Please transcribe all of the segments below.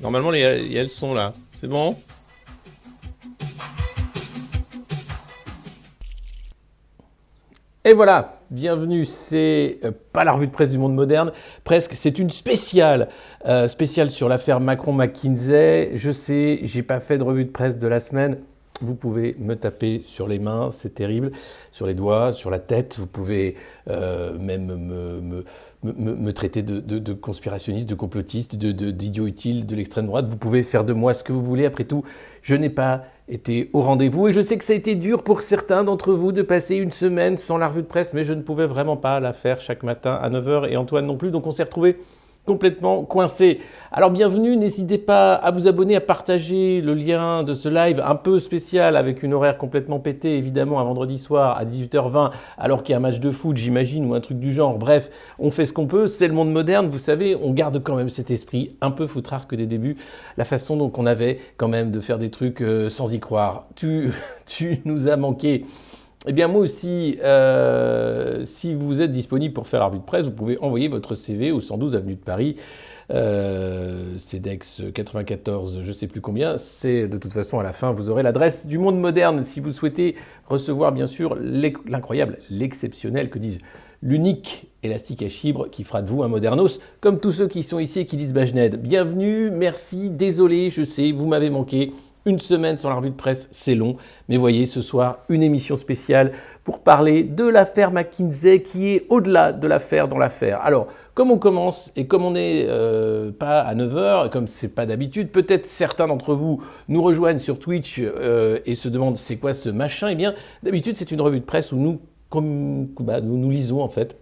Normalement, il y a le son là. C'est bon? Et voilà, bienvenue, c'est pas la revue de presse du monde moderne, presque, c'est une spéciale sur l'affaire Macron-McKinsey. Je sais, j'ai pas fait de revue de presse de la semaine, vous pouvez me taper sur les mains, c'est terrible, sur les doigts, sur la tête, vous pouvez même me traiter de conspirationniste, de complotiste, d'idiot utile de l'extrême droite, vous pouvez faire de moi ce que vous voulez, après tout, je n'ai pas été au rendez-vous et je sais que ça a été dur pour certains d'entre vous de passer une semaine sans la revue de presse, mais je ne pouvais vraiment pas la faire chaque matin à 9h et Antoine non plus, donc on s'est retrouvés complètement coincé. Alors bienvenue, n'hésitez pas à vous abonner, à partager le lien de ce live un peu spécial avec une horaire complètement pétée, évidemment, un vendredi soir à 18h20, alors qu'il y a un match de foot, j'imagine, ou un truc du genre. Bref, on fait ce qu'on peut, c'est le monde moderne, vous savez, on garde quand même cet esprit un peu foutrard que des débuts, la façon dont on avait quand même de faire des trucs sans y croire. Tu nous as manqué. Eh bien moi aussi, si vous êtes disponible pour faire la revue de presse, vous pouvez envoyer votre CV au 112 avenue de Paris, CEDEX 94, je ne sais plus combien. C'est de toute façon à la fin, vous aurez l'adresse du monde moderne si vous souhaitez recevoir bien sûr l'incroyable, l'exceptionnel, que dis-je, l'unique élastique à chibre qui fera de vous un modernos, comme tous ceux qui sont ici et qui disent Bajned. Bienvenue, merci, désolé, je sais, vous m'avez manqué. Une semaine sans la revue de presse, c'est long. Mais voyez, ce soir, une émission spéciale pour parler de l'affaire McKinsey qui est au-delà de l'affaire dans l'affaire. Alors, comme on commence et comme on n'est pas à 9h, comme c'est pas d'habitude, peut-être certains d'entre vous nous rejoignent sur Twitch et se demandent c'est quoi ce machin. Eh bien, d'habitude, c'est une revue de presse où nous lisons en fait.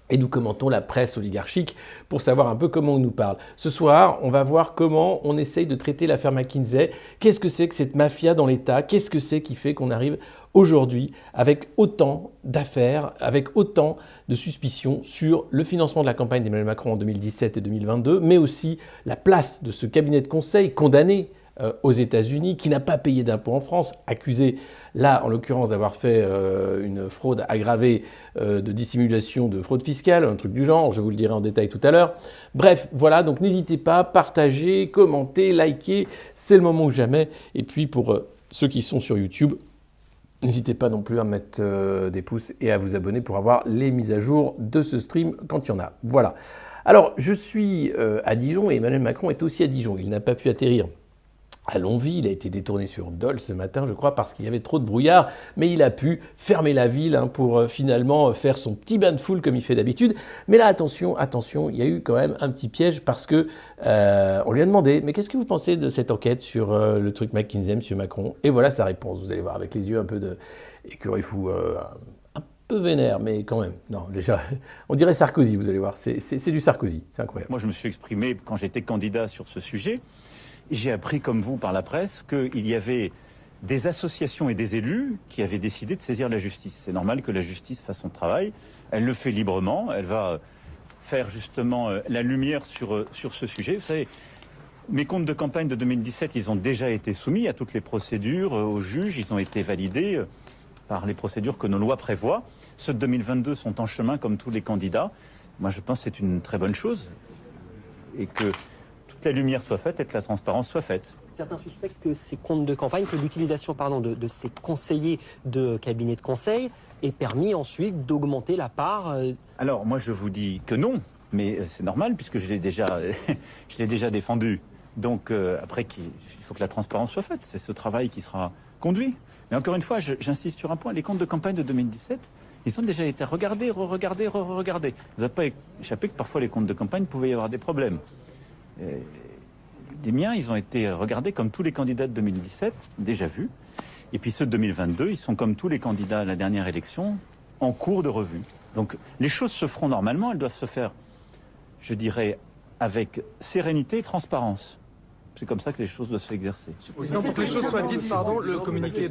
Et nous commentons la presse oligarchique pour savoir un peu comment on nous parle. Ce soir, on va voir comment on essaye de traiter l'affaire McKinsey. Qu'est-ce que c'est que cette mafia dans l'État? Qu'est-ce que c'est qui fait qu'on arrive aujourd'hui avec autant d'affaires, avec autant de suspicions sur le financement de la campagne d'Emmanuel Macron en 2017 et 2022, mais aussi la place de ce cabinet de conseil condamné aux États-Unis, qui n'a pas payé d'impôts en France, accusé là en l'occurrence d'avoir fait une fraude aggravée de dissimulation de fraude fiscale, un truc du genre, je vous le dirai en détail tout à l'heure. Bref, voilà, donc n'hésitez pas, partagez, commentez, likez, c'est le moment ou jamais. Et puis pour ceux qui sont sur YouTube, N'hésitez pas non plus à mettre des pouces et à vous abonner pour avoir les mises à jour de ce stream quand il y en a. Voilà. Alors, je suis à Dijon et Emmanuel Macron est aussi à Dijon. Il n'a pas pu atterrir à Longwy, il a été détourné sur Dole ce matin, je crois, parce qu'il y avait trop de brouillard, mais il a pu fermer la ville pour finalement faire son petit bain de foule comme il fait d'habitude. Mais là, attention, il y a eu quand même un petit piège parce que on lui a demandé, mais qu'est-ce que vous pensez de cette enquête sur le truc McKinsey, M. Macron? Et voilà sa réponse, vous allez voir, avec les yeux un peu de écureuil fou, un peu vénère, mais quand même. Non, déjà, on dirait Sarkozy, vous allez voir, c'est du Sarkozy, c'est incroyable. Moi, je me suis exprimé quand j'étais candidat sur ce sujet. J'ai appris, comme vous, par la presse, qu'il y avait des associations et des élus qui avaient décidé de saisir la justice. C'est normal que la justice fasse son travail. Elle le fait librement. Elle va faire justement la lumière sur ce sujet. Vous savez, mes comptes de campagne de 2017, ils ont déjà été soumis à toutes les procédures, aux juges. Ils ont été validés par les procédures que nos lois prévoient. Ceux de 2022 sont en chemin, comme tous les candidats. Moi, je pense que c'est une très bonne chose. Et que la lumière soit faite et que la transparence soit faite. Certains suspectent que ces comptes de campagne, que l'utilisation de ces conseillers de cabinet de conseil ait permis ensuite d'augmenter la part. Alors moi je vous dis que non, mais c'est normal puisque je l'ai déjà défendu. Donc après il faut que la transparence soit faite. C'est ce travail qui sera conduit. Mais encore une fois, j'insiste sur un point. Les comptes de campagne de 2017, ils ont déjà été regardés, re-regardés, re-regardés. Vous n'avez pas échappé que parfois les comptes de campagne pouvaient y avoir des problèmes. Les miens, ils ont été regardés comme tous les candidats de 2017, déjà vus. Et puis ceux de 2022, ils sont comme tous les candidats à la dernière élection, en cours de revue. Donc les choses se feront normalement, elles doivent se faire, je dirais, avec sérénité et transparence. C'est comme ça que les choses doivent s'exercer. Non, pour que les choses soient dites, pardon, le communiqué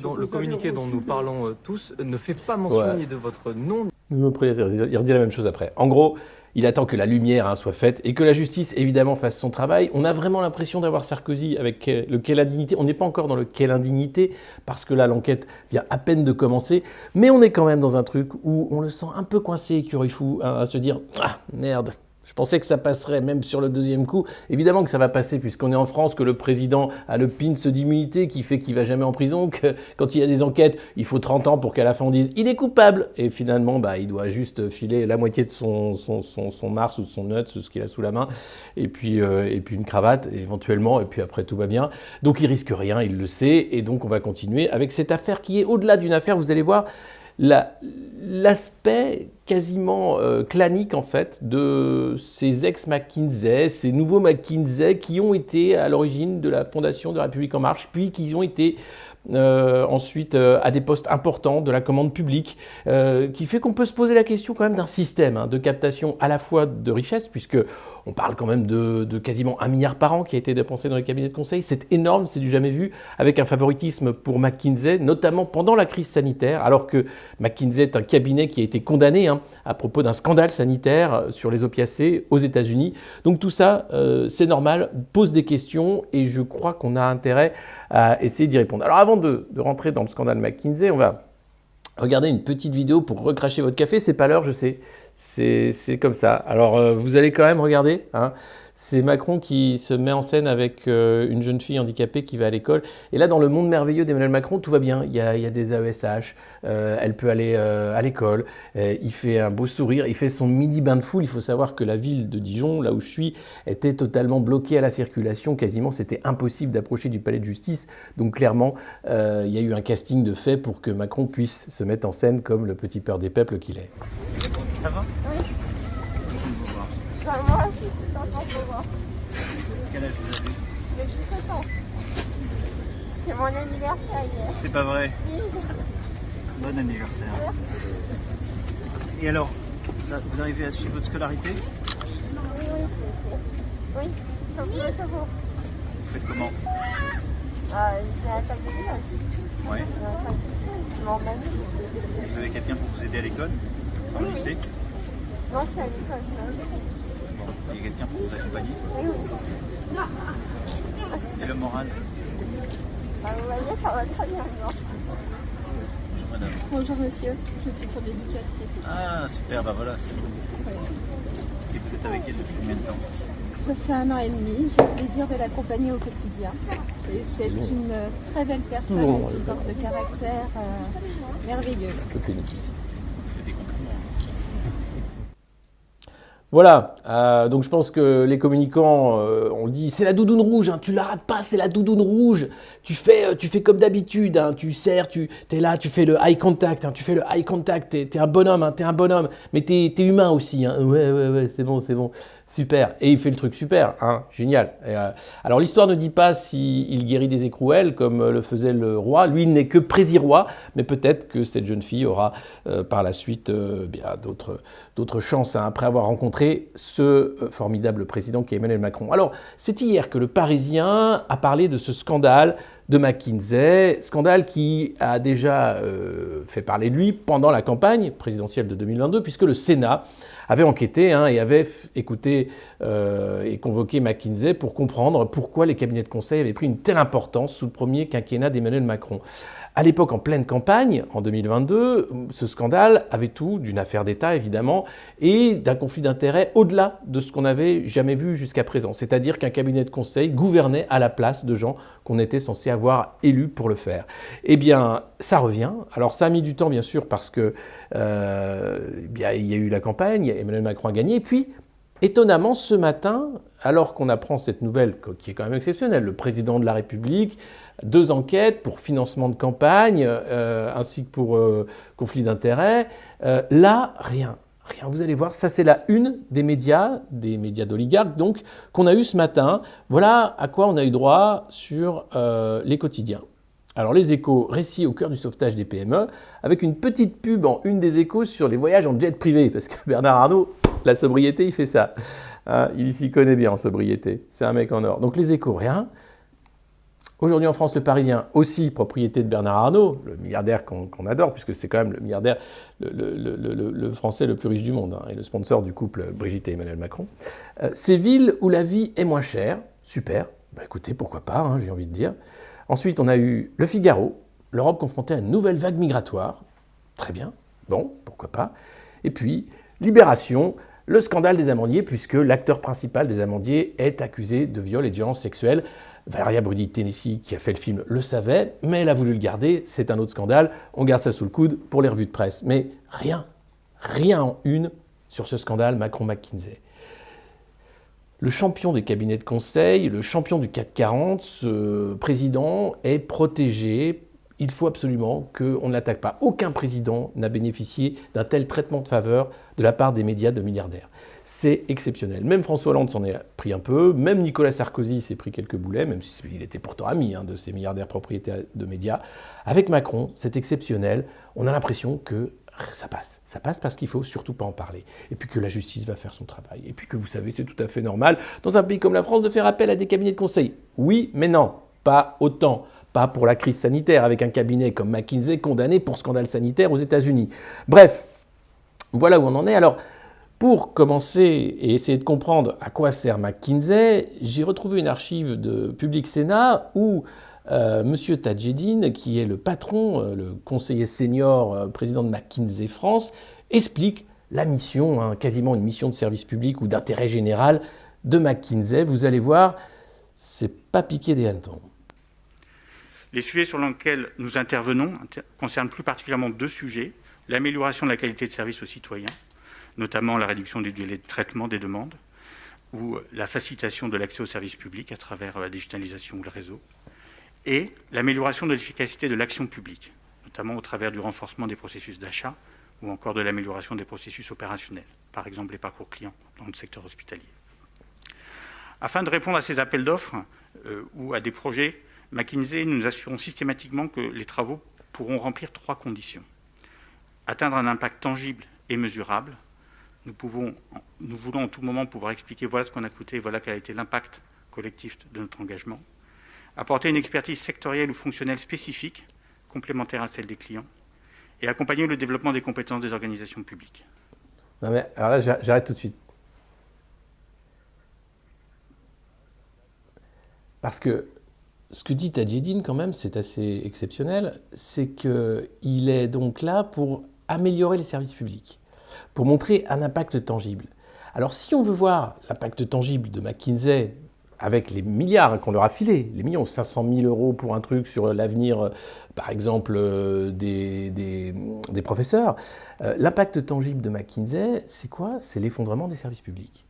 dont nous parlons tous ne fait pas mention ni de votre nom. Il redit la même chose après. En gros, il attend que la lumière soit faite et que la justice, évidemment, fasse son travail. On a vraiment l'impression d'avoir Sarkozy avec le quelle indignité. On n'est pas encore dans le quelle indignité, parce que là, l'enquête vient à peine de commencer. Mais on est quand même dans un truc où on le sent un peu coincé, écureuil fou, à se dire « Ah, merde !» Je pensais que ça passerait même sur le deuxième coup. Évidemment que ça va passer puisqu'on est en France, que le président a le pins d'immunité qui fait qu'il va jamais en prison, que quand il y a des enquêtes, il faut 30 ans pour qu'à la fin on dise « il est coupable ». Et finalement, il doit juste filer la moitié de son Mars ou de son Nuts, ce qu'il a sous la main, et puis une cravate éventuellement, et puis après tout va bien. Donc il risque rien, il le sait, et donc on va continuer avec cette affaire qui est au-delà d'une affaire, vous allez voir, l'aspect quasiment clanique en fait de ces ex-McKinsey, ces nouveaux McKinsey qui ont été à l'origine de la fondation de la République En Marche, puis qui ont été ensuite à des postes importants de la commande publique, qui fait qu'on peut se poser la question quand même d'un système de captation à la fois de richesse, puisque on parle quand même de quasiment 1 milliard par an qui a été dépensé dans les cabinets de conseil. C'est énorme, c'est du jamais vu, avec un favoritisme pour McKinsey, notamment pendant la crise sanitaire, alors que McKinsey est un cabinet qui a été condamné à propos d'un scandale sanitaire sur les opiacés aux États-Unis. Donc tout ça, c'est normal, pose des questions et je crois qu'on a intérêt à essayer d'y répondre. Alors avant de rentrer dans le scandale McKinsey, on va regarder une petite vidéo pour recracher votre café. C'est pas l'heure, je sais. C'est comme ça. Alors, vous allez quand même regarder. C'est Macron qui se met en scène avec une jeune fille handicapée qui va à l'école. Et là, dans le monde merveilleux d'Emmanuel Macron, tout va bien. Il y a des AESH, elle peut aller à l'école. Il fait un beau sourire. Il fait son midi bain de foule. Il faut savoir que la ville de Dijon, là où je suis, était totalement bloquée à la circulation. Quasiment, c'était impossible d'approcher du palais de justice. Donc clairement, il y a eu un casting de fait pour que Macron puisse se mettre en scène comme le petit père des peuples qu'il est. Ça va? Oui. Moi aussi, je suis contente de voir. Quel âge vous avez? J'ai 17 ans. C'est mon anniversaire hier. C'est pas vrai. Oui. Bon anniversaire. Et alors, vous arrivez à suivre votre scolarité? Oui, sauf le second. Vous faites comment? J'ai la table de village. Ouais. Je m'emmène. Vous avez quelqu'un pour vous aider à l'école? Dans le lycée? Non, je suis à l'école. Bon, il y a quelqu'un pour vous accompagner? Oui, oui. Et le moral? Vous voyez, ça va très bien. Non. Bonjour madame. Bonjour monsieur, je suis son éducatrice. Ah super, voilà, c'est bon. Et vous êtes avec elle depuis combien de temps? Ça fait 1 an et demi. J'ai le plaisir de l'accompagner au quotidien. Et c'est une très belle personne, une force de caractère merveilleuse. Voilà, donc je pense que les communicants, on le dit, c'est la doudoune rouge, hein, tu la rates pas, c'est la doudoune rouge. Tu fais comme d'habitude, hein, tu serres, tu es là, tu fais le eye contact, hein, t'es un bonhomme, hein, mais t'es humain aussi. Hein. Ouais, c'est bon, super. Et il fait le truc super, hein, génial. Et, alors l'histoire ne dit pas s'il guérit des écrouelles comme le faisait le roi. Lui, il n'est que prési-roi, mais peut-être que cette jeune fille aura par la suite bien d'autres chances, hein, après avoir rencontré ce formidable président qui est Emmanuel Macron. Alors, c'est hier que le Parisien a parlé de ce scandale de McKinsey, scandale qui a déjà fait parler de lui pendant la campagne présidentielle de 2022, puisque le Sénat avait enquêté et avait écouté et convoqué McKinsey pour comprendre pourquoi les cabinets de conseil avaient pris une telle importance sous le premier quinquennat d'Emmanuel Macron. À l'époque, en pleine campagne, en 2022, ce scandale avait tout d'une affaire d'État, évidemment, et d'un conflit d'intérêts au-delà de ce qu'on n'avait jamais vu jusqu'à présent. C'est-à-dire qu'un cabinet de conseil gouvernait à la place de gens qu'on était censé avoir élus pour le faire. Eh bien, ça revient. Alors, ça a mis du temps, bien sûr, parce que il y a eu la campagne, Emmanuel Macron a gagné, et puis, étonnamment, ce matin, alors qu'on apprend cette nouvelle qui est quand même exceptionnelle, le président de la République, 2 enquêtes pour financement de campagne, ainsi que pour conflit d'intérêts. Là, rien. Vous allez voir, ça c'est la une des médias d'oligarques, donc, qu'on a eu ce matin. Voilà à quoi on a eu droit sur les quotidiens. Alors les Échos, récit au cœur du sauvetage des PME, avec une petite pub en une des Échos sur les voyages en jet privé, parce que Bernard Arnault, la sobriété, il fait ça. Hein, il s'y connaît bien en sobriété, c'est un mec en or. Donc les Échos, rien. Aujourd'hui en France, le Parisien, aussi propriété de Bernard Arnault, le milliardaire qu'on adore, puisque c'est quand même le milliardaire, le Français le plus riche du monde, hein, et le sponsor du couple Brigitte et Emmanuel Macron. Ces villes où la vie est moins chère, super, bah écoutez, pourquoi pas, hein, j'ai envie de dire. Ensuite, on a eu Le Figaro, l'Europe confrontée à une nouvelle vague migratoire, très bien, bon, pourquoi pas. Et puis, Libération, le scandale des amandiers, puisque l'acteur principal des amandiers est accusé de viol et de violence sexuelle. Valéria Bruni-Tedeschi, qui a fait le film, le savait, mais elle a voulu le garder, c'est un autre scandale, on garde ça sous le coude pour les revues de presse. Mais rien en une sur ce scandale Macron-McKinsey. Le champion des cabinets de conseil, le champion du CAC 40, ce président est protégé. Il faut absolument qu'on ne l'attaque pas. Aucun président n'a bénéficié d'un tel traitement de faveur de la part des médias de milliardaires. C'est exceptionnel. Même François Hollande s'en est pris un peu, même Nicolas Sarkozy s'est pris quelques boulets, même s'il était pourtant ami de ces milliardaires propriétaires de médias. Avec Macron, c'est exceptionnel. On a l'impression que ça passe. Ça passe parce qu'il ne faut surtout pas en parler. Et puis que la justice va faire son travail. Et puis que vous savez, c'est tout à fait normal, dans un pays comme la France, de faire appel à des cabinets de conseil. Oui, mais non, pas autant. Pas pour la crise sanitaire, avec un cabinet comme McKinsey condamné pour scandale sanitaire aux États-Unis. Bref, voilà où on en est. Alors, pour commencer et essayer de comprendre à quoi sert McKinsey, j'ai retrouvé une archive de Public Sénat où M. Tadjedine, qui est le patron, le conseiller senior, président de McKinsey France, explique la mission, quasiment une mission de service public ou d'intérêt général de McKinsey. Vous allez voir, c'est pas piqué des hannetons. Les sujets sur lesquels nous intervenons concernent plus particulièrement 2 sujets. L'amélioration de la qualité de service aux citoyens, notamment la réduction du délai de traitement des demandes ou la facilitation de l'accès aux services publics à travers la digitalisation ou le réseau, et l'amélioration de l'efficacité de l'action publique, notamment au travers du renforcement des processus d'achat ou encore de l'amélioration des processus opérationnels, par exemple les parcours clients dans le secteur hospitalier. Afin de répondre à ces appels d'offres ou à des projets, McKinsey, nous nous assurons systématiquement que les travaux pourront remplir 3 conditions. Atteindre un impact tangible et mesurable. Nous voulons en tout moment pouvoir expliquer voilà ce qu'on a coûté, voilà quel a été l'impact collectif de notre engagement. Apporter une expertise sectorielle ou fonctionnelle spécifique, complémentaire à celle des clients, et accompagner le développement des compétences des organisations publiques. Non mais, alors là, j'arrête tout de suite. Parce que ce que dit Tadjedine, quand même, c'est assez exceptionnel, c'est qu'il est donc là pour améliorer les services publics, pour montrer un impact tangible. Alors si on veut voir l'impact tangible de McKinsey avec les milliards qu'on leur a filés, les millions, 500 000 euros pour un truc sur l'avenir, par exemple, des professeurs, l'impact tangible de McKinsey, c'est quoi? C'est l'effondrement des services publics.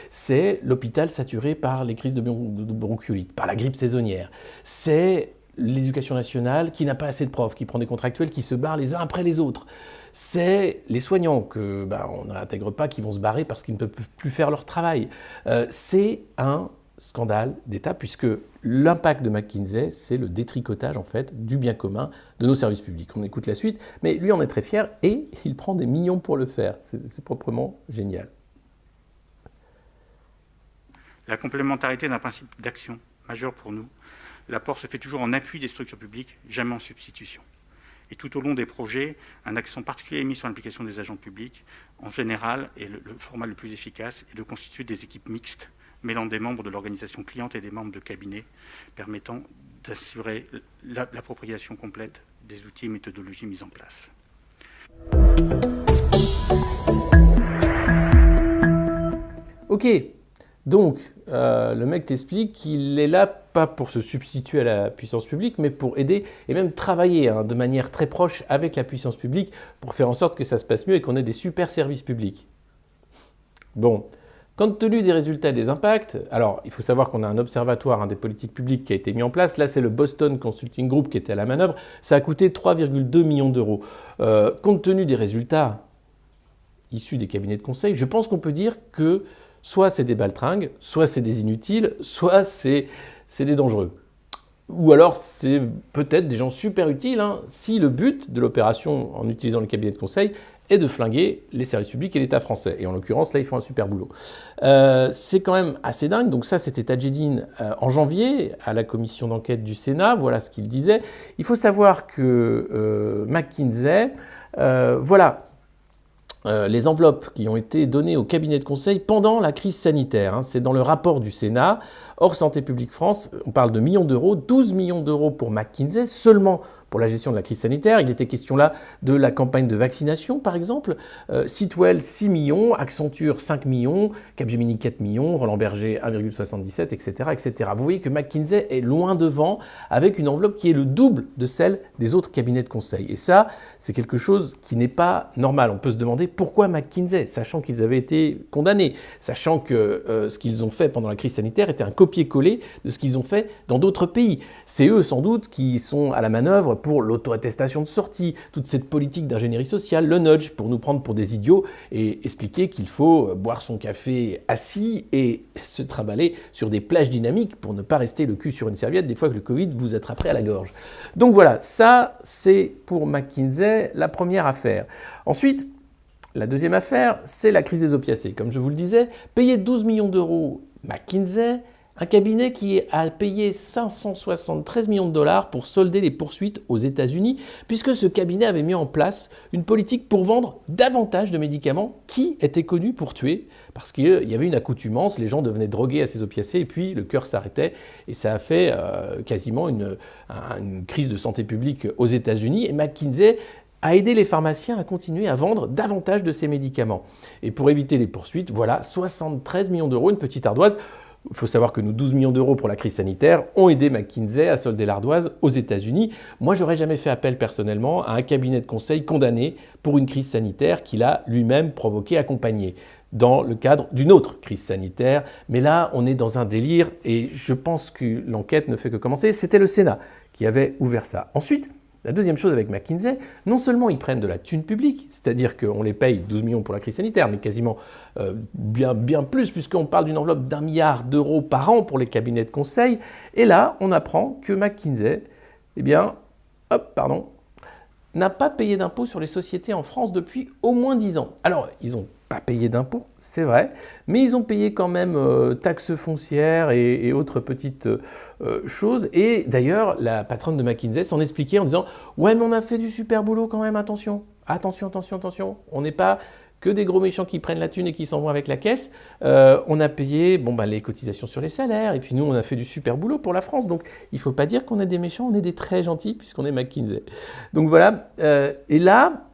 C'est l'hôpital saturé par les crises de bronchiolite, par la grippe saisonnière. C'est l'éducation nationale qui n'a pas assez de profs, qui prend des contractuels, qui se barrent les uns après les autres. C'est les soignants que on ne réintègre pas, qui vont se barrer parce qu'ils ne peuvent plus faire leur travail. C'est un scandale d'État, puisque l'impact de McKinsey, c'est le détricotage en fait du bien commun de nos services publics. On écoute la suite, mais lui en est très fier et il prend des millions pour le faire. C'est proprement génial. La complémentarité d'un principe d'action majeur pour nous. L'apport se fait toujours en appui des structures publiques, jamais en substitution. Et tout au long des projets, un accent particulier est mis sur l'implication des agents publics. En général, et le format le plus efficace est de constituer des équipes mixtes, mêlant des membres de l'organisation cliente et des membres de cabinet, permettant d'assurer l'appropriation complète des outils et méthodologies mis en place. Ok, donc le mec t'explique qu'il est là pas pour se substituer à la puissance publique, mais pour aider et même travailler de manière très proche avec la puissance publique pour faire en sorte que ça se passe mieux et qu'on ait des super services publics. Bon. Compte tenu des résultats et des impacts, alors il faut savoir qu'on a un observatoire des politiques publiques qui a été mis en place. Là, c'est le Boston Consulting Group qui était à la manœuvre. Ça a coûté 3,2 millions d'euros. Compte tenu des résultats issus des cabinets de conseil, je pense qu'on peut dire que soit c'est des baltringues, soit c'est des inutiles, soit c'est des dangereux. Ou alors c'est peut-être des gens super utiles si le but de l'opération en utilisant le cabinet de conseil est de flinguer les services publics et l'État français. Et en l'occurrence, là, ils font un super boulot. C'est quand même assez dingue. Donc ça, c'était Tadjedine en janvier, à la commission d'enquête du Sénat. Voilà ce qu'il disait. Il faut savoir que McKinsey, les enveloppes qui ont été données au cabinet de conseil pendant la crise sanitaire. C'est dans le rapport du Sénat. Hors Santé publique France, on parle de millions d'euros, 12 millions d'euros pour McKinsey, seulement pour la gestion de la crise sanitaire. Il était question là de la campagne de vaccination, par exemple. Sitwell, 6 millions, Accenture, 5 millions, Capgemini, 4 millions, Roland Berger, 1,77, etc., etc. Vous voyez que McKinsey est loin devant, avec une enveloppe qui est le double de celle des autres cabinets de conseil. Et ça, c'est quelque chose qui n'est pas normal. On peut se demander pourquoi McKinsey, sachant qu'ils avaient été condamnés, sachant que ce qu'ils ont fait pendant la crise sanitaire était un copier-coller de ce qu'ils ont fait dans d'autres pays. C'est eux, sans doute, qui sont à la manœuvre pour l'auto-attestation de sortie, toute cette politique d'ingénierie sociale, le nudge, pour nous prendre pour des idiots et expliquer qu'il faut boire son café assis et se trimballer sur des plages dynamiques pour ne pas rester le cul sur une serviette des fois que le Covid vous attraperait à la gorge. Donc voilà, ça c'est pour McKinsey la première affaire. Ensuite, la deuxième affaire, c'est la crise des opiacés. Comme je vous le disais, payer 12 millions d'euros McKinsey, un cabinet qui a payé 573 millions de dollars pour solder les poursuites aux États-Unis, puisque ce cabinet avait mis en place une politique pour vendre davantage de médicaments qui étaient connus pour tuer, parce qu'il y avait une accoutumance, les gens devenaient drogués à ces opiacés et puis le cœur s'arrêtait, et ça a fait quasiment une crise de santé publique aux États-Unis, et McKinsey a aidé les pharmaciens à continuer à vendre davantage de ces médicaments. Et pour éviter les poursuites, voilà, 73 millions d'euros, une petite ardoise. Il faut savoir que nous, 12 millions d'euros pour la crise sanitaire, ont aidé McKinsey à solder l'ardoise aux États-Unis. Moi, j'aurais jamais fait appel personnellement à un cabinet de conseil condamné pour une crise sanitaire qu'il a lui-même provoquée, accompagnée, dans le cadre d'une autre crise sanitaire. Mais là, on est dans un délire et je pense que l'enquête ne fait que commencer. C'était le Sénat qui avait ouvert ça. Ensuite, la deuxième chose avec McKinsey, non seulement ils prennent de la thune publique, c'est-à-dire qu'on les paye 12 millions pour la crise sanitaire, mais quasiment bien plus, puisqu'on parle d'une enveloppe d'1 milliard d'euros par an pour les cabinets de conseil. Et là, on apprend que McKinsey, n'a pas payé d'impôt sur les sociétés en France depuis au moins 10 ans. Alors, ils n'ont pas payé d'impôt, c'est vrai, mais ils ont payé quand même taxes foncières et autres petites choses. Et d'ailleurs, la patronne de McKinsey s'en expliquait en disant « Ouais, mais on a fait du super boulot quand même, attention, on n'est pas que des gros méchants qui prennent la thune et qui s'en vont avec la caisse. On a payé les cotisations sur les salaires, et puis nous, on a fait du super boulot pour la France. Donc, il ne faut pas dire qu'on est des méchants, on est des très gentils, puisqu'on est McKinsey. » Donc voilà, et là,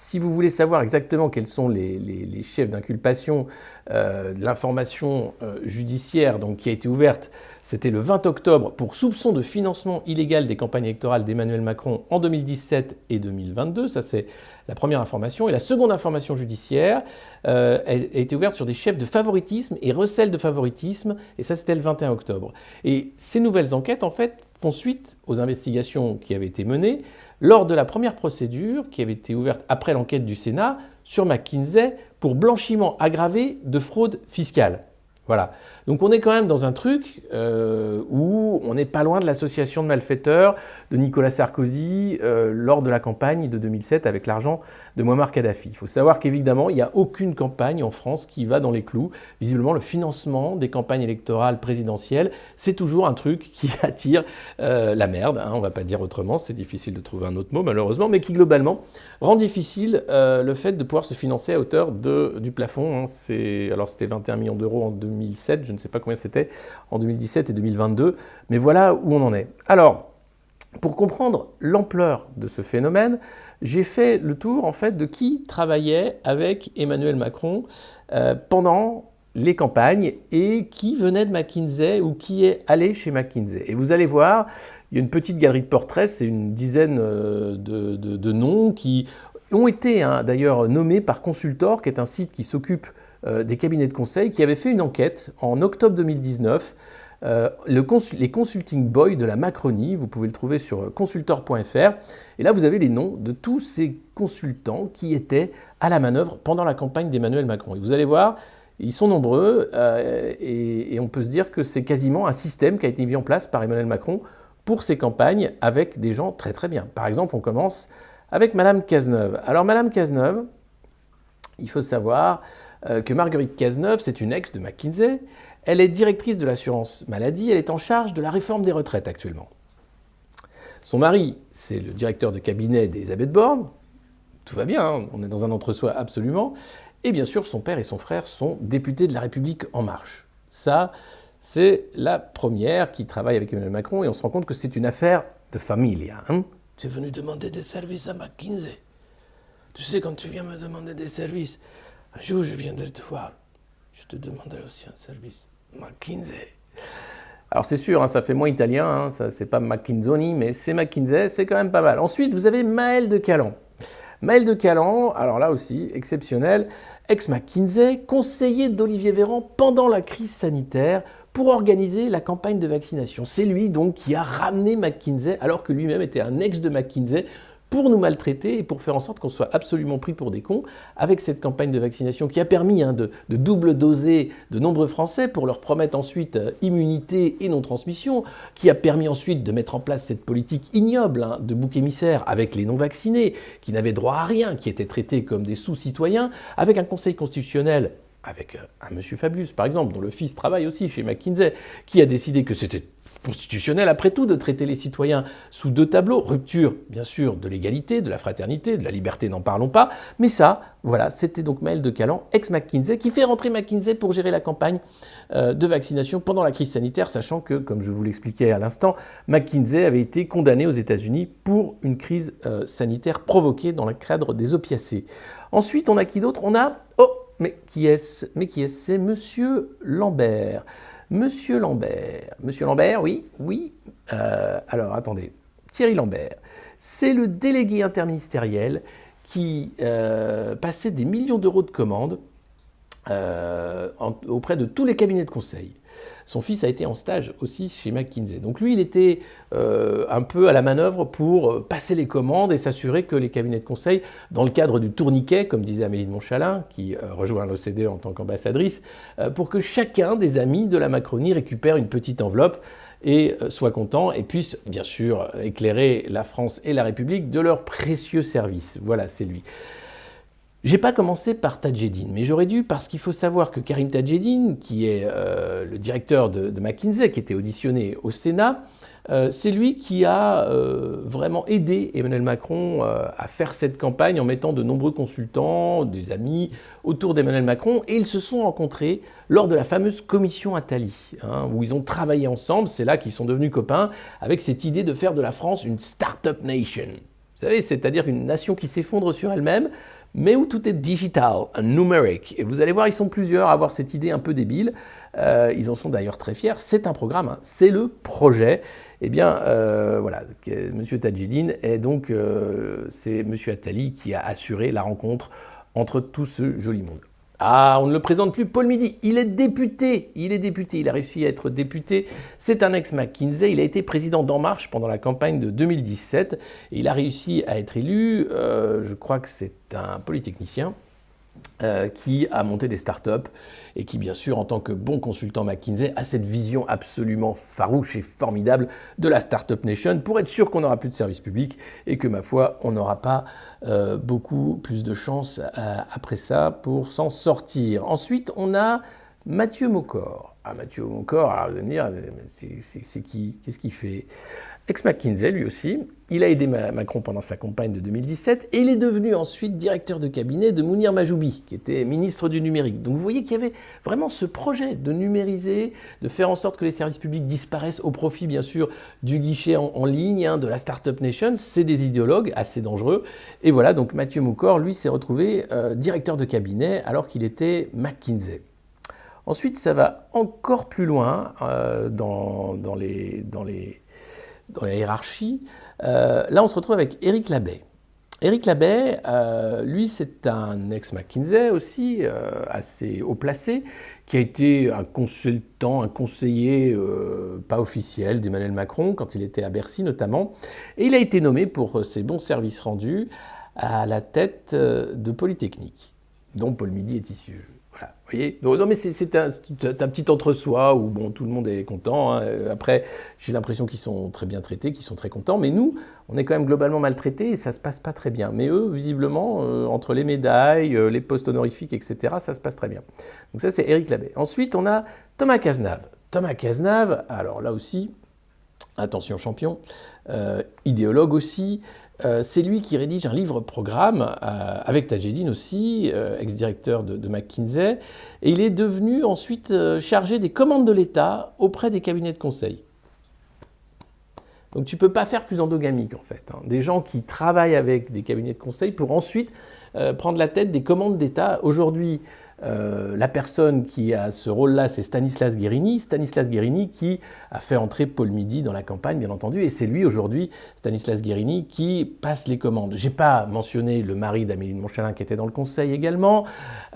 si vous voulez savoir exactement quels sont les chefs d'inculpation, l'information judiciaire donc, qui a été ouverte, c'était le 20 octobre pour soupçon de financement illégal des campagnes électorales d'Emmanuel Macron en 2017 et 2022. Ça, c'est la première information. Et la seconde information judiciaire a été ouverte sur des chefs de favoritisme et recel de favoritisme. Et ça, c'était le 21 octobre. Et ces nouvelles enquêtes, en fait, font suite aux investigations qui avaient été menées lors de la première procédure qui avait été ouverte après l'enquête du Sénat sur McKinsey pour blanchiment aggravé de fraude fiscale. Voilà. Donc on est quand même dans un truc où on n'est pas loin de l'association de malfaiteurs de Nicolas Sarkozy lors de la campagne de 2007 avec l'argent de Muammar Kadhafi. Il faut savoir qu'évidemment, il n'y a aucune campagne en France qui va dans les clous. Visiblement, le financement des campagnes électorales présidentielles, c'est toujours un truc qui attire la merde, hein, on ne va pas dire autrement, c'est difficile de trouver un autre mot malheureusement, mais qui globalement rend difficile le fait de pouvoir se financer à hauteur du plafond. Hein. Alors c'était 21 millions d'euros en 2007, je ne sais pas combien c'était en 2017 et 2022, mais voilà où on en est. Alors, pour comprendre l'ampleur de ce phénomène, j'ai fait le tour en fait de qui travaillait avec Emmanuel Macron pendant les campagnes et qui venait de McKinsey ou qui est allé chez McKinsey. Et vous allez voir, il y a une petite galerie de portraits, c'est une dizaine de noms qui ont été d'ailleurs nommés par Consultor, qui est un site qui s'occupe des cabinets de conseil, qui avait fait une enquête en octobre 2019. Les consulting boys de la Macronie, vous pouvez le trouver sur consultor.fr. Et là, vous avez les noms de tous ces consultants qui étaient à la manœuvre pendant la campagne d'Emmanuel Macron. Et vous allez voir, ils sont nombreux et on peut se dire que c'est quasiment un système qui a été mis en place par Emmanuel Macron pour ces campagnes avec des gens très très bien. Par exemple, on commence avec Madame Cazeneuve. Alors Madame Cazeneuve, il faut savoir que Marguerite Cazeneuve, c'est une ex de McKinsey. Elle est directrice de l'assurance maladie, elle est en charge de la réforme des retraites actuellement. Son mari, c'est le directeur de cabinet d'Elisabeth Borne. Tout va bien, hein, on est dans un entre-soi absolument. Et bien sûr, son père et son frère sont députés de La République En Marche. Ça, c'est la première qui travaille avec Emmanuel Macron et on se rend compte que c'est une affaire de famille. Hein. Tu es venu demander des services à McKinsey. Tu sais, quand tu viens me demander des services, un jour je viendrai te voir. Je te demanderai aussi un service. McKinsey. Alors c'est sûr, hein, ça fait moins italien, hein, ça, c'est pas McKinsey, mais c'est McKinsey, c'est quand même pas mal. Ensuite, vous avez Maël de Calan. Maël de Calan, alors là aussi, exceptionnel, ex-McKinsey, conseiller d'Olivier Véran pendant la crise sanitaire pour organiser la campagne de vaccination. C'est lui donc qui a ramené McKinsey, alors que lui-même était un ex de McKinsey, pour nous maltraiter et pour faire en sorte qu'on soit absolument pris pour des cons avec cette campagne de vaccination qui a permis de double doser de nombreux Français pour leur promettre ensuite immunité et non-transmission, qui a permis ensuite de mettre en place cette politique ignoble de bouc émissaire avec les non-vaccinés qui n'avaient droit à rien, qui étaient traités comme des sous-citoyens, avec un conseil constitutionnel, avec un monsieur Fabius par exemple, dont le fils travaille aussi chez McKinsey, qui a décidé que c'était constitutionnel après tout de traiter les citoyens sous deux tableaux, rupture bien sûr de l'égalité, de la fraternité, de la liberté n'en parlons pas, mais ça, voilà, c'était donc Maël de Calan, ex-McKinsey, qui fait rentrer McKinsey pour gérer la campagne de vaccination pendant la crise sanitaire, sachant que, comme je vous l'expliquais à l'instant, McKinsey avait été condamné aux États-Unis pour une crise sanitaire provoquée dans le cadre des opiacés. Ensuite, on a qui d'autre? On a... Oh, mais qui est-ce? C'est Monsieur Lambert. Monsieur Lambert, oui. Alors, attendez. Thierry Lambert, c'est le délégué interministériel qui passait des millions d'euros de commandes auprès de tous les cabinets de conseil. Son fils a été en stage aussi chez McKinsey. Donc lui, il était un peu à la manœuvre pour passer les commandes et s'assurer que les cabinets de conseil, dans le cadre du tourniquet, comme disait Amélie de Montchalin, qui rejoint l'OCDE en tant qu'ambassadrice, pour que chacun des amis de la Macronie récupère une petite enveloppe et soit content et puisse bien sûr éclairer la France et la République de leurs précieux services. Voilà, c'est lui. J'ai pas commencé par Tadjeddine, mais j'aurais dû parce qu'il faut savoir que Karim Tadjeddine, qui est le directeur de McKinsey, qui était auditionné au Sénat, c'est lui qui a vraiment aidé Emmanuel Macron à faire cette campagne en mettant de nombreux consultants, des amis autour d'Emmanuel Macron, et ils se sont rencontrés lors de la fameuse commission Attali, où ils ont travaillé ensemble. C'est là qu'ils sont devenus copains avec cette idée de faire de la France une start-up nation. Vous savez, c'est-à-dire une nation qui s'effondre sur elle-même, mais où tout est digital, numérique. Et vous allez voir, ils sont plusieurs à avoir cette idée un peu débile. Ils en sont d'ailleurs très fiers. C'est un programme, hein, c'est le projet. Eh bien, voilà, M. Tadjidine est donc, c'est M. Attali qui a assuré la rencontre entre tout ce joli monde. Ah, on ne le présente plus, Paul Midi, il est député, il a réussi à être député, c'est un ex-McKinsey, il a été président d'En Marche pendant la campagne de 2017, et il a réussi à être élu, je crois que c'est un polytechnicien, qui a monté des startups et qui, bien sûr, en tant que bon consultant McKinsey, a cette vision absolument farouche et formidable de la Startup Nation pour être sûr qu'on n'aura plus de service public et que, ma foi, on n'aura pas beaucoup plus de chance après ça pour s'en sortir. Ensuite, on a Mathieu Maucor. Ah, Mathieu Maucor, alors vous allez me dire, c'est qui? Qu'est-ce qu'il fait? Ex-McKinsey, lui aussi. Il a aidé Macron pendant sa campagne de 2017 et il est devenu ensuite directeur de cabinet de Mounir Majoubi, qui était ministre du numérique. Donc vous voyez qu'il y avait vraiment ce projet de numériser, de faire en sorte que les services publics disparaissent au profit, bien sûr, du guichet en ligne, hein, de la Startup Nation. C'est des idéologues assez dangereux. Et voilà, donc Mathieu Maucor, lui, s'est retrouvé directeur de cabinet alors qu'il était McKinsey. Ensuite, ça va encore plus loin dans la hiérarchie. Là, on se retrouve avec Éric Labbé. Éric Labbé, lui, c'est un ex-McKinsey aussi, assez haut placé, qui a été un consultant, un conseiller pas officiel d'Emmanuel Macron, quand il était à Bercy notamment. Et il a été nommé pour ses bons services rendus à la tête de Polytechnique, dont Paul Midi est issu. Voilà, vous voyez. Non, mais c'est un petit entre-soi où bon, tout le monde est content. Hein. Après, j'ai l'impression qu'ils sont très bien traités, qu'ils sont très contents. Mais nous, on est quand même globalement maltraités et ça ne se passe pas très bien. Mais eux, visiblement, entre les médailles, les postes honorifiques, etc., ça se passe très bien. Donc ça, c'est Éric Labbé. Ensuite, on a Thomas Cazenave. Thomas Cazenave, alors là aussi, attention champion, idéologue aussi. C'est lui qui rédige un livre-programme avec Tadjidine aussi, ex-directeur de McKinsey, et il est devenu ensuite chargé des commandes de l'État auprès des cabinets de conseil. Donc tu ne peux pas faire plus endogamique en fait. Hein. Des gens qui travaillent avec des cabinets de conseil pour ensuite prendre la tête des commandes d'État. Aujourd'hui, la personne qui a ce rôle-là, c'est Stanislas Guerini. Stanislas Guerini qui a fait entrer Paul Midi dans la campagne, bien entendu. Et c'est lui, aujourd'hui, Stanislas Guerini, qui passe les commandes. Je n'ai pas mentionné le mari d'Amélie de Montchalin qui était dans le conseil également.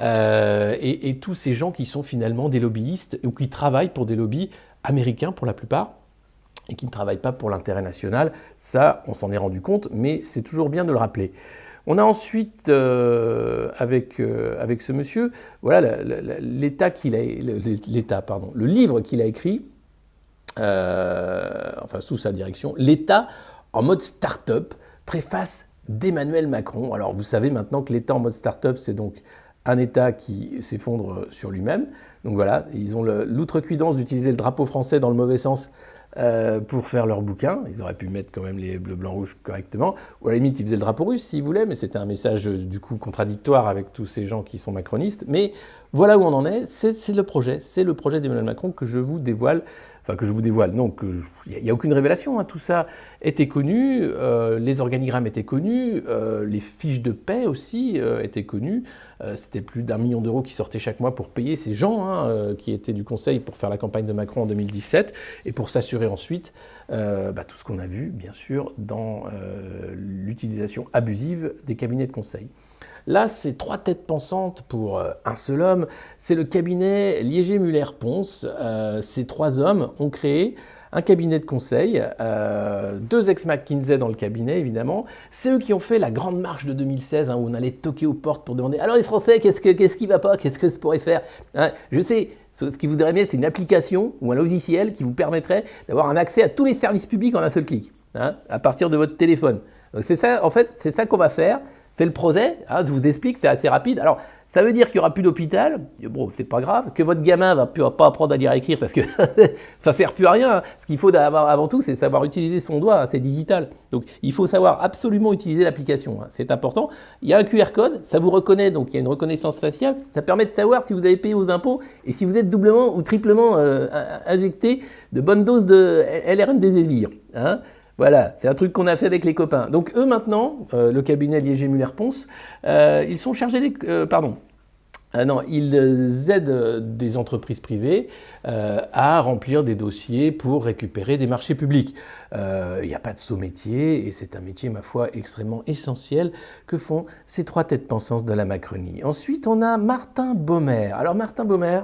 Et tous ces gens qui sont finalement des lobbyistes ou qui travaillent pour des lobbies américains pour la plupart et qui ne travaillent pas pour l'intérêt national. Ça, on s'en est rendu compte, mais c'est toujours bien de le rappeler. On a ensuite, avec ce monsieur, voilà le livre qu'il a écrit, enfin sous sa direction, l'État en mode start-up, préface d'Emmanuel Macron. Alors vous savez maintenant que l'État en mode start-up, c'est donc un État qui s'effondre sur lui-même. Donc voilà, ils ont l'outrecuidance d'utiliser le drapeau français dans le mauvais sens pour faire leur bouquin. Ils auraient pu mettre quand même les bleus, blancs, rouges correctement. Ou à la limite, ils faisaient le drapeau russe s'ils voulaient, mais c'était un message du coup contradictoire avec tous ces gens qui sont macronistes. Mais voilà où on en est, c'est le projet d'Emmanuel Macron que je vous dévoile. Enfin, que je vous dévoile, non, il n'y a aucune révélation, hein. Tout ça était connu, les organigrammes étaient connus, les fiches de paie aussi étaient connues. C'était plus d'1 million d'euros qui sortaient chaque mois pour payer ces gens qui étaient du Conseil pour faire la campagne de Macron en 2017 et pour s'assurer ensuite tout ce qu'on a vu, bien sûr, dans l'utilisation abusive des cabinets de conseil. Là, c'est 3 têtes pensantes pour un seul homme. C'est le cabinet Liégé-Muller-Ponce. Ces 3 hommes ont créé un cabinet de conseil, 2 ex-McKinsey dans le cabinet, évidemment. C'est eux qui ont fait la grande marche de 2016, hein, où on allait toquer aux portes pour demander « Alors les Français, qu'est-ce qui ne va pas? Qu'est-ce que ça pourrait faire ?» hein, je sais, ce qui vous aimerait bien, c'est une application ou un logiciel qui vous permettrait d'avoir un accès à tous les services publics en un seul clic, hein, à partir de votre téléphone. Donc c'est ça, en fait, c'est ça qu'on va faire. C'est le projet, hein, je vous explique, c'est assez rapide. Alors, ça veut dire qu'il n'y aura plus d'hôpital, bon, c'est pas grave, que votre gamin va pas apprendre à lire et écrire parce que ça ne sert plus à rien. Ce qu'il faut avant tout, c'est savoir utiliser son doigt, hein, c'est digital. Donc, il faut savoir absolument utiliser l'application, hein, c'est important. Il y a un QR code, ça vous reconnaît, donc il y a une reconnaissance faciale. Ça permet de savoir si vous avez payé vos impôts et si vous êtes doublement ou triplement injecté de bonnes doses de LRM des Elvire. Hein. Voilà, c'est un truc qu'on a fait avec les copains. Donc eux maintenant, le cabinet Liéger-Muller-Ponce, ils sont chargés des... non, ils aident des entreprises privées à remplir des dossiers pour récupérer des marchés publics. Il n'y a pas de saut métier et c'est un métier, ma foi, extrêmement essentiel que font ces trois têtes pensantes de la Macronie. Ensuite, on a Martin Baumer. Alors Martin Baumer,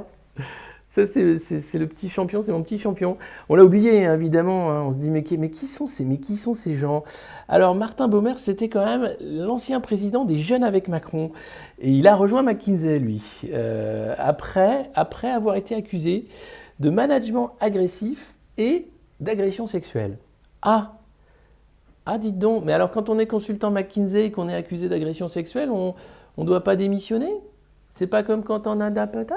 ça c'est le petit champion, c'est mon petit champion. On l'a oublié, hein, évidemment, hein. On se dit mais qui sont ces gens? Alors Martin Baumer, c'était quand même l'ancien président des Jeunes avec Macron. Et il a rejoint McKinsey, lui, après avoir été accusé de management agressif et d'agression sexuelle. Ah, dites donc, mais alors quand on est consultant McKinsey et qu'on est accusé d'agression sexuelle, on ne doit pas démissionner? C'est pas comme quand on a d'APTA?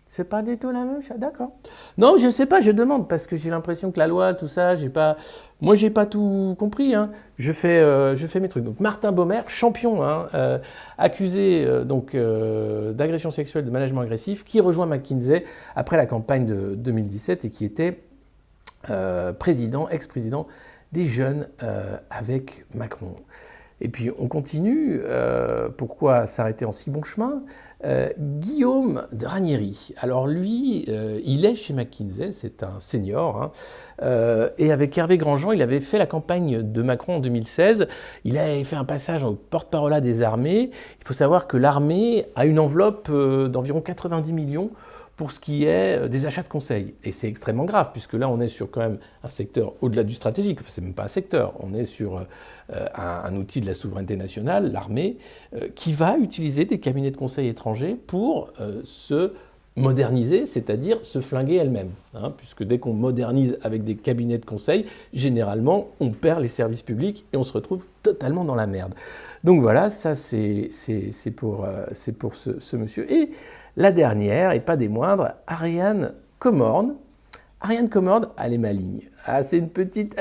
C'est pas du tout la même chose, d'accord. Non, je sais pas, je demande, parce que j'ai l'impression que la loi, tout ça, moi j'ai pas tout compris, hein. Je fais mes trucs. Donc Martin Baumer, champion, hein, accusé d'agression sexuelle, de management agressif, qui rejoint McKinsey après la campagne de 2017 et qui était ex-président des Jeunes avec Macron. Et puis on continue, pourquoi s'arrêter en si bon chemin? Guillaume de Ranieri. Alors lui, il est chez McKinsey, c'est un senior, hein, et avec Hervé Grandjean, il avait fait la campagne de Macron en 2016. Il avait fait un passage au porte-parole des armées. Il faut savoir que l'armée a une enveloppe d'environ 90 millions pour ce qui est des achats de conseil. Et c'est extrêmement grave, puisque là, on est sur quand même un secteur au-delà du stratégique. Enfin, c'est même pas un secteur, on est sur un outil de la souveraineté nationale, l'armée, qui va utiliser des cabinets de conseil étrangers pour se moderniser, c'est-à-dire se flinguer elle-même. Hein, puisque dès qu'on modernise avec des cabinets de conseil, généralement, on perd les services publics et on se retrouve totalement dans la merde. Donc voilà, ça c'est pour ce monsieur. Et la dernière, et pas des moindres, Ariane Comorne. Ariane Comorne, elle est maligne. Ah, c'est une petite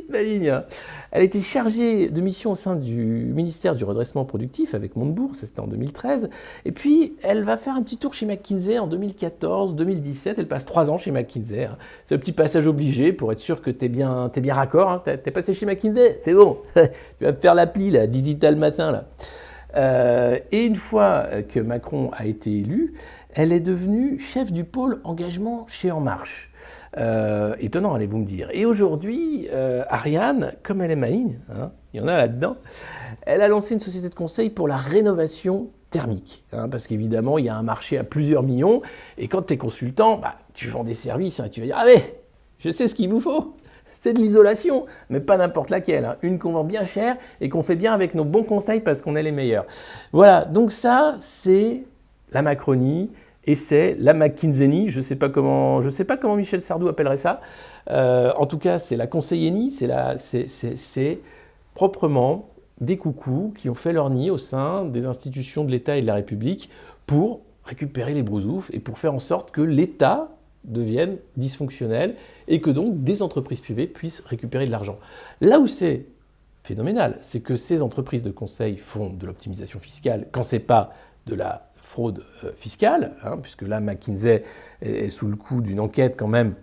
maligne. Hein. Elle était chargée de mission au sein du ministère du redressement productif avec Montebourg, ça c'était en 2013. Et puis, elle va faire un petit tour chez McKinsey en 2014-2017. Elle passe 3 ans chez McKinsey. Hein. C'est un petit passage obligé pour être sûr que t'es bien raccord. Hein. T'es passé chez McKinsey, c'est bon. Tu vas me faire l'appli, là, Digital Matin, là. Et une fois que Macron a été élu, elle est devenue chef du pôle engagement chez En Marche. Étonnant, allez-vous me dire. Et aujourd'hui, Ariane, comme elle est maligne, hein, il y en a là-dedans, elle a lancé une société de conseil pour la rénovation thermique. Hein, parce qu'évidemment, il y a un marché à plusieurs millions. Et quand tu es consultant, tu vends des services. Hein, tu vas dire, ah mais, je sais ce qu'il vous faut. C'est de l'isolation, mais pas n'importe laquelle. Hein. Une qu'on vend bien cher et qu'on fait bien avec nos bons conseils parce qu'on est les meilleurs. Voilà, donc ça, c'est la Macronie et c'est la McKinseynie. Je sais pas comment Michel Sardou appellerait ça. En tout cas, c'est la conseillénie, c'est proprement des coucous qui ont fait leur nid au sein des institutions de l'État et de la République pour récupérer les brousoufs et pour faire en sorte que l'État devienne dysfonctionnel et que donc des entreprises privées puissent récupérer de l'argent. Là où c'est phénoménal, c'est que ces entreprises de conseil font de l'optimisation fiscale quand c'est pas de la fraude fiscale, hein, puisque là McKinsey est sous le coup d'une enquête quand même,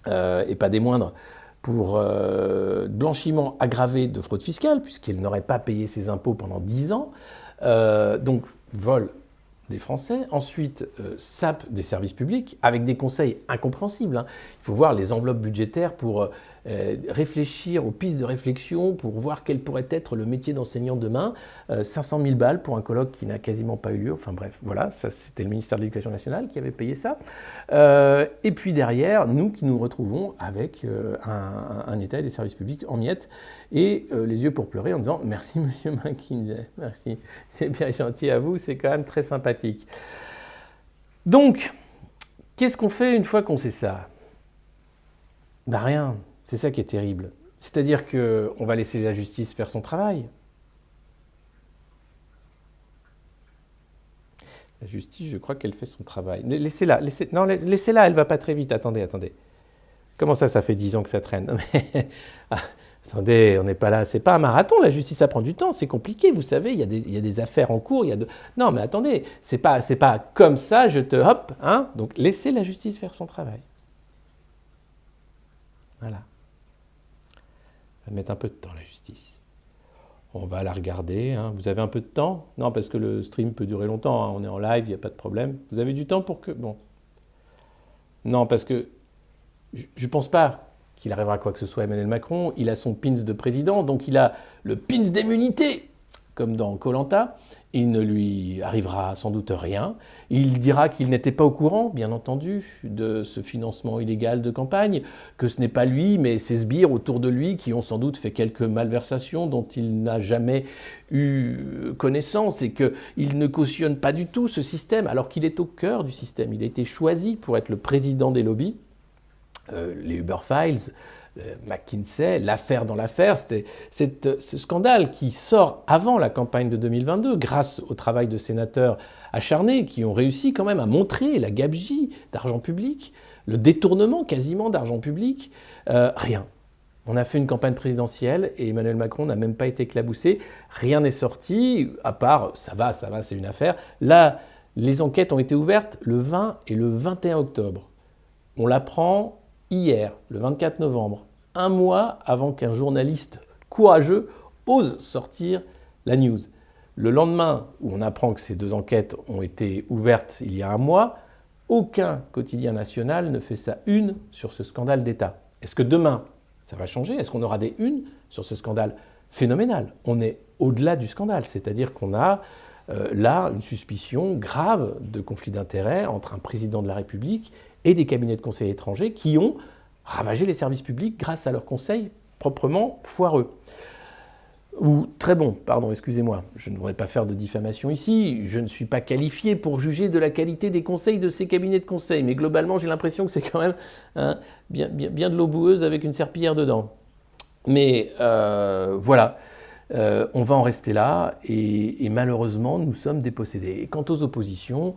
et pas des moindres, pour blanchiment aggravé de fraude fiscale, puisqu'elle n'aurait pas payé ses impôts pendant 10 ans, donc vol des Français, ensuite sape des services publics, avec des conseils incompréhensibles. Hein. Il faut voir les enveloppes budgétaires pour réfléchir aux pistes de réflexion, pour voir quel pourrait être le métier d'enseignant demain. 500 000 balles pour un colloque qui n'a quasiment pas eu lieu. Enfin bref, voilà, ça c'était le ministère de l'Éducation nationale qui avait payé ça. Et puis derrière, nous qui nous retrouvons avec un État et des services publics en miettes et les yeux pour pleurer en disant « Merci Monsieur McKinsey, merci, c'est bien gentil à vous, c'est quand même très sympathique. » Donc, qu'est-ce qu'on fait une fois qu'on sait ça? Ben rien, c'est ça qui est terrible. C'est-à-dire qu'on va laisser la justice faire son travail. La justice, je crois qu'elle fait son travail. Laissez-la, laissez-la, elle ne va pas très vite. Attendez. Comment ça fait 10 ans que ça traîne? Attendez, on n'est pas là, c'est pas un marathon, la justice, ça prend du temps, c'est compliqué, vous savez, il y a des affaires en cours, Non, mais attendez, c'est pas comme ça, hein. Donc laissez la justice faire son travail. Voilà. va mettre un peu de temps, la justice. On va la regarder. Hein. Vous avez un peu de temps? Non, parce que le stream peut durer longtemps. Hein. On est en live, il n'y a pas de problème. Vous avez du temps pour que... Bon. Non, parce que je ne pense pas qu'il arrivera à quoi que ce soit Emmanuel Macron. Il a son pins de président, donc il a le pins d'immunité, comme dans Koh-Lanta. Il ne lui arrivera sans doute rien. Il dira qu'il n'était pas au courant, bien entendu, de ce financement illégal de campagne, que ce n'est pas lui, mais ses sbires autour de lui qui ont sans doute fait quelques malversations dont il n'a jamais eu connaissance et qu'il ne cautionne pas du tout ce système, alors qu'il est au cœur du système. Il a été choisi pour être le président des lobbies, les Uber Files, McKinsey, l'affaire dans l'affaire, c'était ce scandale qui sort avant la campagne de 2022 grâce au travail de sénateurs acharnés qui ont réussi quand même à montrer la gabegie d'argent public, le détournement quasiment d'argent public. Rien. On a fait une campagne présidentielle et Emmanuel Macron n'a même pas été éclaboussé. Rien n'est sorti, à part ça va, c'est une affaire. Là, les enquêtes ont été ouvertes le 20 et le 21 octobre. On l'apprend hier, le 24 novembre, un mois avant qu'un journaliste courageux ose sortir la news. Le lendemain où on apprend que ces deux enquêtes ont été ouvertes il y a un mois, aucun quotidien national ne fait sa une sur ce scandale d'État. Est-ce que demain, ça va changer? Est-ce qu'on aura des unes sur ce scandale phénoménal? On est au-delà du scandale, c'est-à-dire qu'on a là une suspicion grave de conflit d'intérêts entre un président de la République et des cabinets de conseil étrangers qui ont ravagé les services publics grâce à leurs conseils proprement foireux. Ou très bons, pardon, excusez-moi, je ne voudrais pas faire de diffamation ici, je ne suis pas qualifié pour juger de la qualité des conseils de ces cabinets de conseil, mais globalement j'ai l'impression que c'est quand même bien de l'eau boueuse avec une serpillière dedans. Mais voilà, on va en rester là et malheureusement nous sommes dépossédés. Et quant aux oppositions,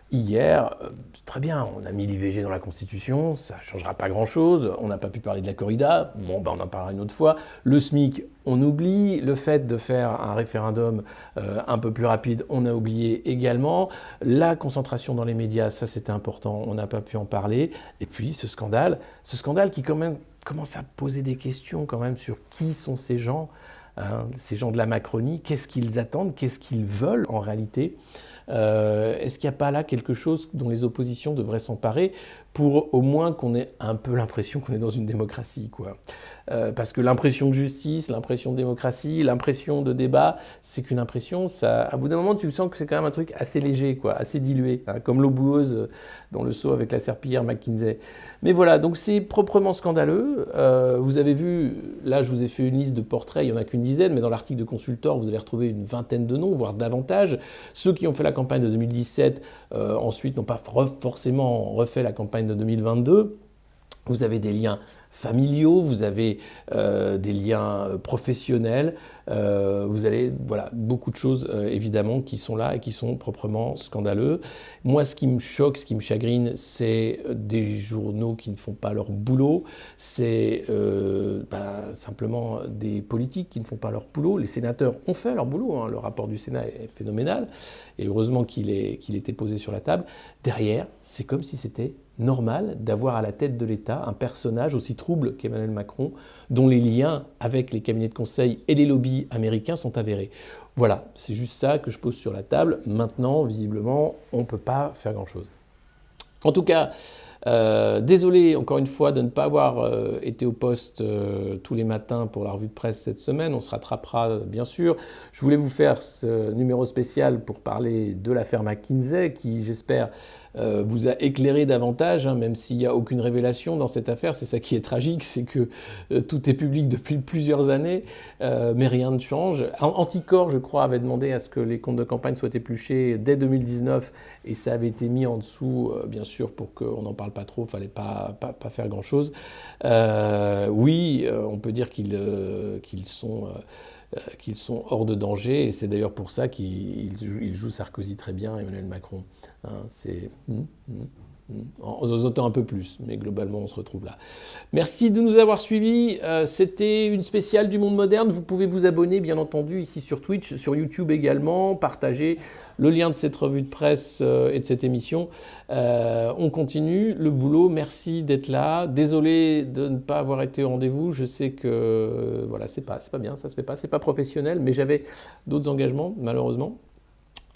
hier, très bien, on a mis l'IVG dans la Constitution, ça ne changera pas grand-chose, on n'a pas pu parler de la corrida, bon, on en parlera une autre fois. Le SMIC, on oublie. Le fait de faire un référendum un peu plus rapide, on a oublié également. La concentration dans les médias, ça c'était important, on n'a pas pu en parler. Et puis ce scandale qui quand même commence à poser des questions quand même sur qui sont ces gens de la Macronie, qu'est-ce qu'ils attendent, qu'est-ce qu'ils veulent en réalité. Est-ce qu'il n'y a pas là quelque chose dont les oppositions devraient s'emparer pour au moins qu'on ait un peu l'impression qu'on est dans une démocratie, quoi. Parce que l'impression de justice, l'impression de démocratie, l'impression de débat, c'est qu'une impression, ça, à bout d'un moment, tu sens que c'est quand même un truc assez léger, quoi, assez dilué, hein, comme l'eau boueuse dans le seau avec la serpillière McKinsey. Mais voilà, donc c'est proprement scandaleux. Vous avez vu, là je vous ai fait une liste de portraits, il n'y en a qu'une dizaine, mais dans l'article de Consultor, vous allez retrouver une vingtaine de noms, voire davantage. Ceux qui ont fait la campagne de 2017, ensuite n'ont pas forcément refait la campagne de 2022. Vous avez des liens familiaux, vous avez des liens professionnels, vous avez beaucoup de choses évidemment qui sont là et qui sont proprement scandaleux. Moi, ce qui me choque, ce qui me chagrine, c'est des journaux qui ne font pas leur boulot, c'est simplement des politiques qui ne font pas leur boulot. Les sénateurs ont fait leur boulot, hein. Le rapport du Sénat est phénoménal et heureusement qu'il était posé sur la table. Derrière, c'est comme si c'était normal d'avoir à la tête de l'État un personnage aussi trouble qu'Emmanuel Macron, dont les liens avec les cabinets de conseil et les lobbies américains sont avérés. Voilà, c'est juste ça que je pose sur la table. Maintenant, visiblement, on ne peut pas faire grand-chose. En tout cas, désolé encore une fois de ne pas avoir été au poste tous les matins pour la revue de presse cette semaine. On se rattrapera bien sûr. Je voulais vous faire ce numéro spécial pour parler de l'affaire McKinsey qui, j'espère, vous a éclairé davantage, hein, même s'il n'y a aucune révélation dans cette affaire. C'est ça qui est tragique, c'est que tout est public depuis plusieurs années, mais rien ne change. Anticor, je crois, avait demandé à ce que les comptes de campagne soient épluchés dès 2019 et ça avait été mis en dessous, bien sûr, pour qu'on n'en parle pas trop, il ne fallait pas faire grand-chose. Oui, on peut dire qu'ils sont hors de danger, et c'est d'ailleurs pour ça qu'ils jouent Sarkozy très bien, Emmanuel Macron. Hein, En zozotant un peu plus, mais globalement, on se retrouve là. Merci de nous avoir suivis. C'était une spéciale du Monde Moderne. Vous pouvez vous abonner, bien entendu, ici sur Twitch, sur YouTube également. Partager le lien de cette revue de presse et de cette émission. On continue le boulot. Merci d'être là. Désolé de ne pas avoir été au rendez-vous. Je sais que voilà, c'est pas bien, ça se fait pas. C'est pas professionnel, mais j'avais d'autres engagements, malheureusement.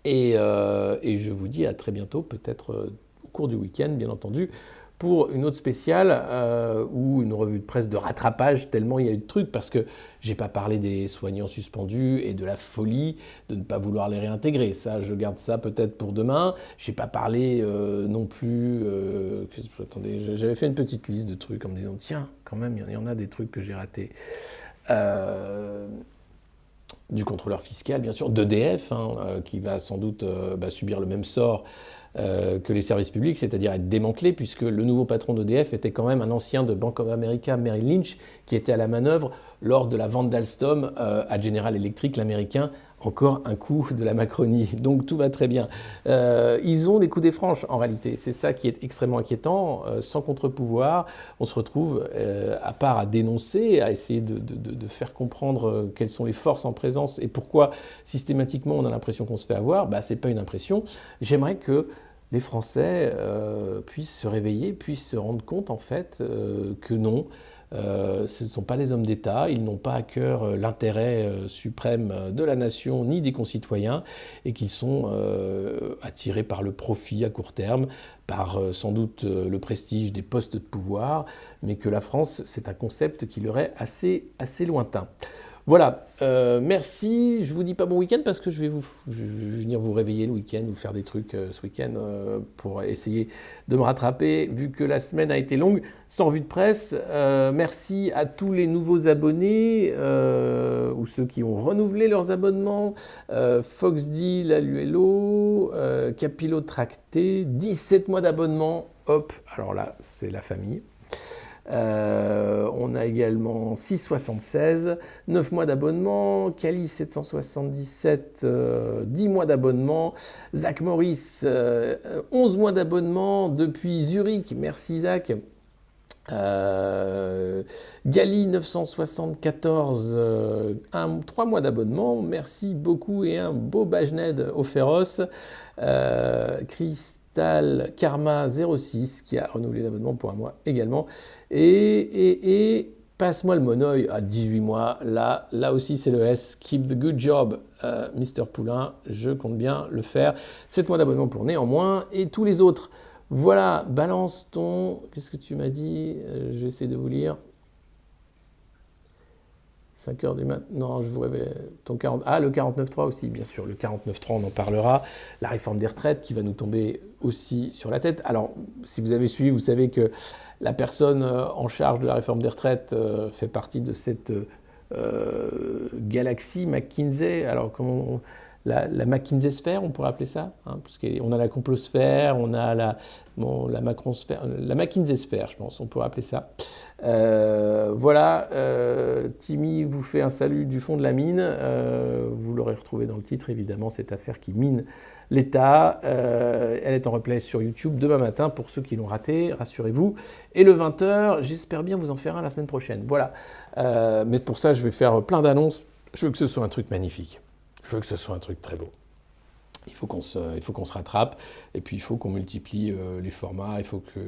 Et je vous dis à très bientôt, peut-être au cours du week-end, bien entendu, pour une autre spéciale ou une revue de presse de rattrapage, tellement il y a eu de trucs, parce que j'ai pas parlé des soignants suspendus et de la folie de ne pas vouloir les réintégrer. Ça, je garde ça peut-être pour demain. J'ai pas parlé non plus... attendez, j'avais fait une petite liste de trucs en me disant, tiens, quand même, il y en a des trucs que j'ai ratés. Du contrôleur fiscal, bien sûr, d'EDF, qui va sans doute subir le même sort que les services publics, c'est-à-dire être démantelé, puisque le nouveau patron d'EDF était quand même un ancien de Bank of America, Merrill Lynch, qui était à la manœuvre lors de la vente d'Alstom à General Electric, l'américain. Encore un coup de la Macronie, donc tout va très bien. Ils ont des coups des franches en réalité, c'est ça qui est extrêmement inquiétant. Sans contre-pouvoir, on se retrouve, à part à dénoncer, à essayer de faire comprendre quelles sont les forces en présence et pourquoi systématiquement on a l'impression qu'on se fait avoir. C'est pas une impression. J'aimerais que les Français puissent se réveiller, puissent se rendre compte en fait que non. Ce ne sont pas des hommes d'État, ils n'ont pas à cœur l'intérêt suprême de la nation ni des concitoyens et qu'ils sont attirés par le profit à court terme, par sans doute le prestige des postes de pouvoir, mais que la France, c'est un concept qui leur est assez lointain. Voilà, merci. Je vous dis pas bon week-end parce que je vais venir vous réveiller le week-end ou faire des trucs ce week-end pour essayer de me rattraper vu que la semaine a été longue sans revue de presse. Merci à tous les nouveaux abonnés ou ceux qui ont renouvelé leurs abonnements. Foxdy, Laluello, Capillo Tracté, 17 mois d'abonnement. Hop, alors là, c'est la famille. On a également 6,76, 9 mois d'abonnement, Cali 777, 10 mois d'abonnement, Zach Morris, 11 mois d'abonnement depuis Zurich, merci Zach. Gali 974, 3 mois d'abonnement, merci beaucoup et un beau Bajned au féroce. Crystal Karma 06 qui a renouvelé l'abonnement pour un mois également. Et passe-moi le monoeil à 18 mois. Là aussi c'est le S. Keep the good job, Mr. Poulain. Je compte bien le faire. 7 mois d'abonnement pour néanmoins. Et tous les autres. Voilà, balance ton... Qu'est-ce que tu m'as dit? J'essaie de vous lire. 5 heures du matin. Non, je vous réveille. Ton 40... Ah, le 49.3 aussi, bien sûr. Le 49.3, on en parlera. La réforme des retraites qui va nous tomber aussi sur la tête. Alors, si vous avez suivi, vous savez que la personne en charge de la réforme des retraites fait partie de cette galaxie McKinsey. Alors, comment... La McKinsey sphère, on pourrait appeler ça, parce qu'on a la complosphère, on a la Macron-sphère, la McKinsey sphère, je pense, on pourrait appeler ça. Voilà, Timmy vous fait un salut du fond de la mine, vous l'aurez retrouvé dans le titre, évidemment, cette affaire qui mine l'État. Elle est en replay sur YouTube demain matin, pour ceux qui l'ont raté, rassurez-vous. Et le 20h, j'espère bien vous en faire un la semaine prochaine. Voilà, mais pour ça, je vais faire plein d'annonces, je veux que ce soit un truc magnifique. Je veux que ce soit un truc très beau. Il faut qu'on se rattrape et puis il faut qu'on multiplie les formats. Il faut que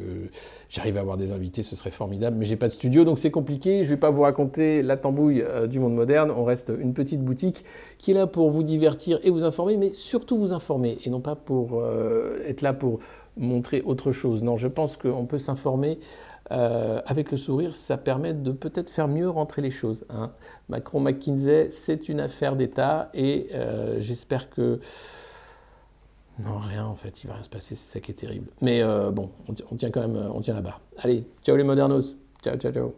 j'arrive à avoir des invités, ce serait formidable. Mais j'ai pas de studio, donc c'est compliqué. Je vais pas vous raconter la tambouille du monde moderne. On reste une petite boutique qui est là pour vous divertir et vous informer, mais surtout vous informer et non pas pour être là pour montrer autre chose. Non, je pense qu'on peut s'informer. Avec le sourire, ça permet de peut-être faire mieux rentrer les choses. Macron-McKinsey, c'est une affaire d'État et j'espère que... Non, rien en fait, il va rien se passer, c'est ça qui est terrible. Mais bon, on tient quand même, on tient la barre. Allez, ciao les modernos, ciao, ciao, ciao.